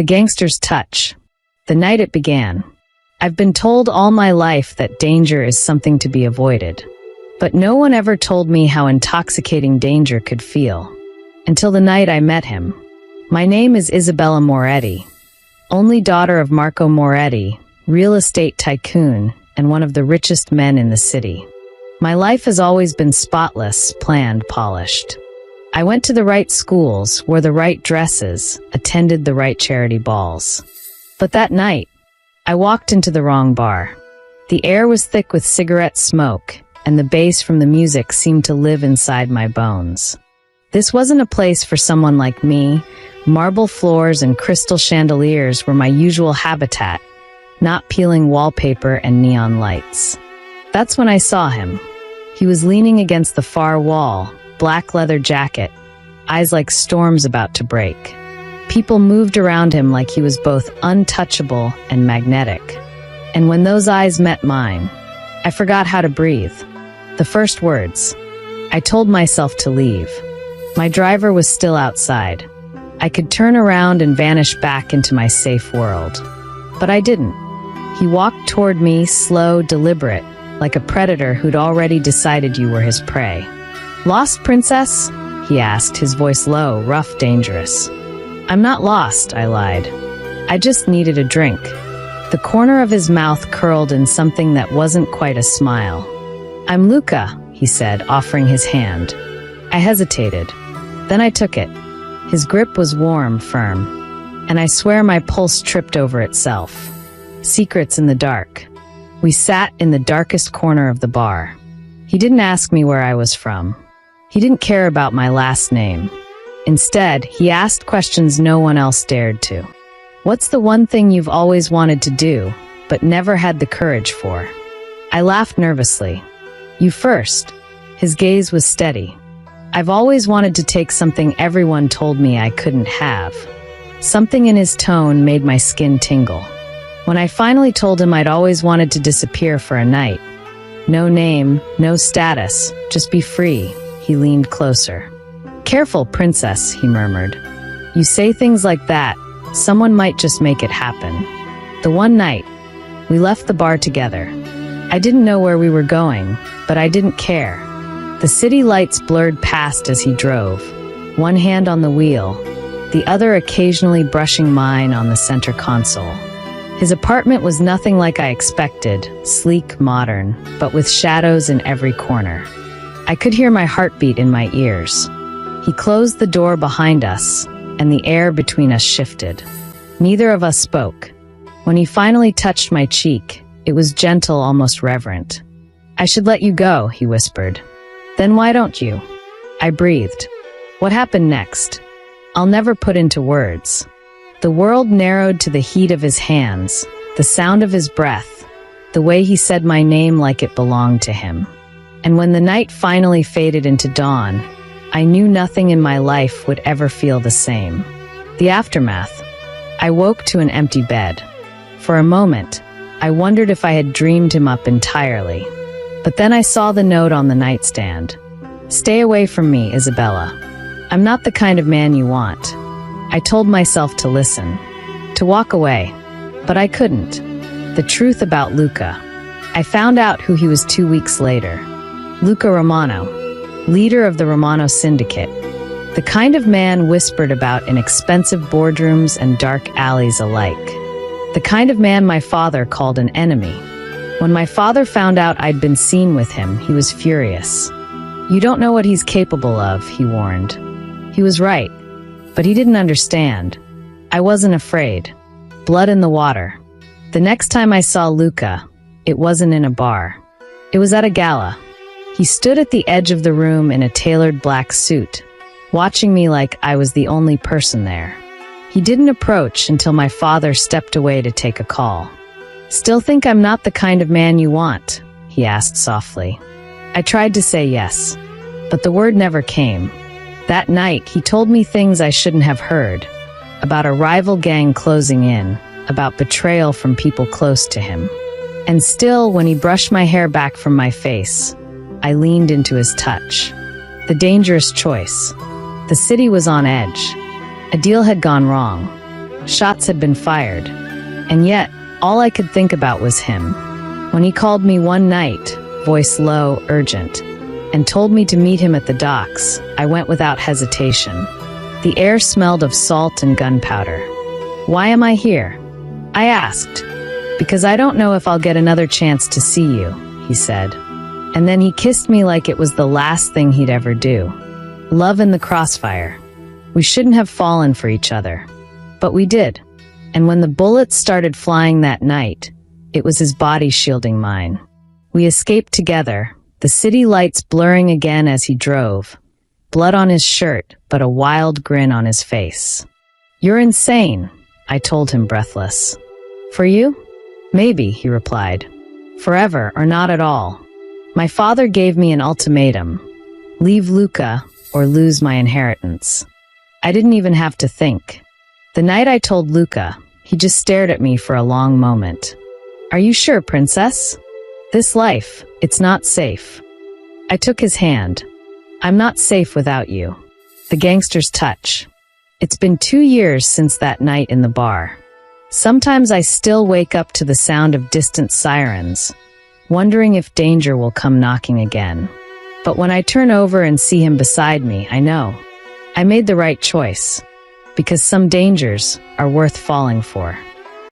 The Gangster's Touch. The night it began. I've been told all my life that danger is something to be avoided. But no one ever told me how intoxicating danger could feel. Until the night I met him. My name is Isabella Moretti, only daughter of Marco Moretti, real estate tycoon and one of the richest men in the city. My life has always been spotless, planned, polished. I went to the right schools, wore the right dresses, attended the right charity balls. But that night, I walked into the wrong bar. The air was thick with cigarette smoke, and the bass from the music seemed to live inside my bones. This wasn't a place for someone like me. Marble floors and crystal chandeliers were my usual habitat, not peeling wallpaper and neon lights. That's when I saw him. He was leaning against the far wall, black leather jacket, eyes like storms about to break. People moved around him like he was both untouchable and magnetic. And when those eyes met mine, I forgot how to breathe. The first words. I told myself to leave. My driver was still outside. I could turn around and vanish back into my safe world. But I didn't. He walked toward me, slow, deliberate, like a predator who'd already decided you were his prey. "Lost, princess?" he asked, his voice low, rough, dangerous. "I'm not lost," I lied. "I just needed a drink." The corner of his mouth curled in something that wasn't quite a smile. "I'm Luca," he said, offering his hand. I hesitated. Then I took it. His grip was warm, firm, and I swear my pulse tripped over itself. Secrets in the dark. We sat in the darkest corner of the bar. He didn't ask me where I was from. He didn't care about my last name. Instead, he asked questions no one else dared to. "What's the one thing you've always wanted to do, but never had the courage for?" I laughed nervously. "You first." His gaze was steady. "I've always wanted to take something everyone told me I couldn't have." Something in his tone made my skin tingle. When I finally told him I'd always wanted to disappear for a night. No name, no status, just be free, he leaned closer. "Careful, princess," he murmured. "You say things like that, someone might just make it happen." The one night, we left the bar together. I didn't know where we were going, but I didn't care. The city lights blurred past as he drove, one hand on the wheel, the other occasionally brushing mine on the center console. His apartment was nothing like I expected, sleek, modern, but with shadows in every corner. I could hear my heartbeat in my ears. He closed the door behind us, and the air between us shifted. Neither of us spoke. When he finally touched my cheek, it was gentle, almost reverent. "I should let you go," he whispered. "Then why don't you?" I breathed. What happened next? I'll never put into words. The world narrowed to the heat of his hands, the sound of his breath, the way he said my name like it belonged to him. And when the night finally faded into dawn, I knew nothing in my life would ever feel the same. The aftermath. I woke to an empty bed. For a moment, I wondered if I had dreamed him up entirely. But then I saw the note on the nightstand. "Stay away from me, Isabella. I'm not the kind of man you want." I told myself to listen, to walk away, but I couldn't. The truth about Luca. I found out who he was 2 weeks later. Luca Romano, leader of the Romano Syndicate. The kind of man whispered about in expensive boardrooms and dark alleys alike. The kind of man my father called an enemy. When my father found out I'd been seen with him, he was furious. "You don't know what he's capable of," he warned. He was right, but he didn't understand. I wasn't afraid. Blood in the water. The next time I saw Luca, it wasn't in a bar. It was at a gala. He stood at the edge of the room in a tailored black suit, watching me like I was the only person there. He didn't approach until my father stepped away to take a call. "Still think I'm not the kind of man you want?" he asked softly. I tried to say yes, but the word never came. That night, he told me things I shouldn't have heard, about a rival gang closing in, about betrayal from people close to him. And still, when he brushed my hair back from my face, I leaned into his touch. The dangerous choice. The city was on edge. A deal had gone wrong. Shots had been fired. And yet, all I could think about was him. When he called me one night, voice low, urgent, and told me to meet him at the docks, I went without hesitation. The air smelled of salt and gunpowder. "Why am I here?" I asked. "Because I don't know if I'll get another chance to see you," he said. And then he kissed me like it was the last thing he'd ever do. Love in the crossfire. We shouldn't have fallen for each other. But we did. And when the bullets started flying that night, it was his body shielding mine. We escaped together, the city lights blurring again as he drove. Blood on his shirt, but a wild grin on his face. "You're insane," I told him, breathless. "For you? Maybe," he replied. "Forever or not at all. My father gave me an ultimatum. Leave Luca or lose my inheritance." I didn't even have to think. The night I told Luca, he just stared at me for a long moment. "Are you sure, princess? This life, it's not safe." I took his hand. "I'm not safe without you." The gangster's touch. It's been 2 years since that night in the bar. Sometimes I still wake up to the sound of distant sirens, wondering if danger will come knocking again. But when I turn over and see him beside me, I know I made the right choice, because some dangers are worth falling for.